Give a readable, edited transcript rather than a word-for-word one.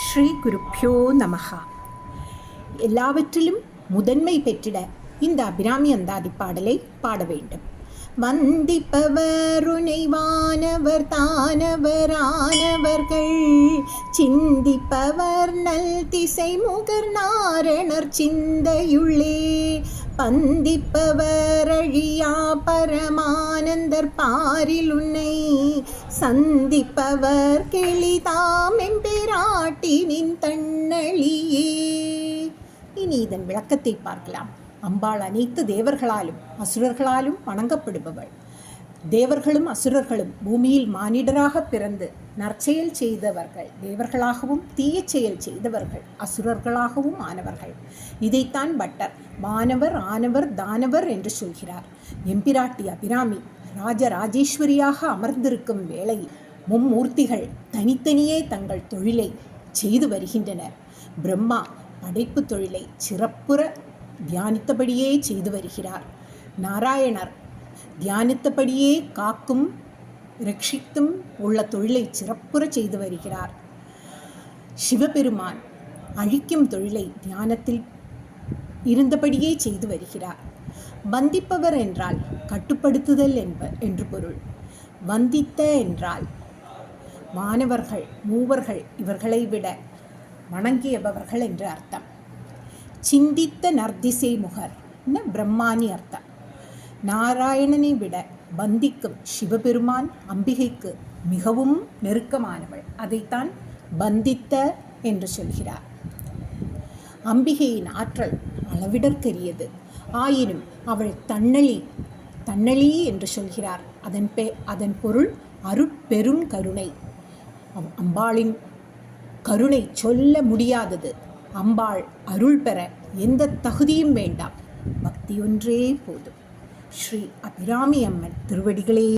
ஸ்ரீ குருப்யோ நமஹ. எல்லாவற்றிலும் முதன்மை பெற்றிட இந்த அபிராமி அந்தாதி பாடலை பாட வேண்டும். வந்திப்பவர் உனைவானவர் தானவரானவர்கள் சிந்திப்பவர் நல் திசை முகர் நாரணர் சிந்தையுள்ளே பந்திப்பவர் அழியா பரமானந்தர் பாரில் உன்னை சந்திப்பவர் கிளிதாம் எம்பிராட்டினின் தன்னழியே. இனி இதன் விளக்கத்தை பார்க்கலாம். அம்பாள் அனைத்து தேவர்களாலும் அசுரர்களாலும் வணங்கப்படுபவள். தேவர்களும் அசுரர்களும் பூமியில் மானிடராக பிறந்து நற்செயல் செய்தவர்கள் தேவர்களாகவும் தீய செயல் செய்தவர்கள் அசுரர்களாகவும் ஆனவர்கள். இதைத்தான் பட்டர் வானவர் ஆனவர் தானவர் என்று சொல்கிறார். எம்பிராட்டி அபிராமி ராஜராஜேஸ்வரியாக அமர்ந்திருக்கும் வேளையில் மும்மூர்த்திகள் தனித்தனியே தங்கள் தொழிலை செய்து வருகின்றனர். பிரம்மா படைப்பு தொழிலை சிறப்புற தியானித்தபடியே செய்து வருகிறார். நாராயணர் தியானித்தபடியே காக்கும் ரட்சித்தும் உள்ள தொழிலை சிறப்புற செய்து வருகிறார். சிவபெருமான் அழிக்கும் தொழிலை தியானத்தில் இருந்தபடியே செய்து வருகிறார். வந்திப்பவர் என்றால் கட்டுப்படுத்துதல் என்று பொருள். வந்தித்த என்றால் வானவர்கள் மூவர்கள் இவர்களை விட வணங்கியபவர்கள் என்று அர்த்தம். சிந்தித்த நர்திசை முகர் பிரம்மானி அர்த்தம். நாராயணனை விட பந்திக்கும் சிவபெருமான் அம்பிகைக்கு மிகவும் நெருக்கமானவள். அதைத்தான் பந்தித்த என்று சொல்கிறார். அம்பிகையின் ஆற்றல் அளவிடற்கரியது. ஆயினும் அவள் தன்னழி என்று சொல்கிறார். அதன் பொருள் அருட்பெரும் கருணை. அம்பாளின் கருணை சொல்ல முடியாதது. அம்பாள் அருள் பெற எந்த தகுதியும் வேண்டாம், பக்தி ஒன்றே போதும். ஸ்ரீ அபிராமி அம்மன் திருவடிகளே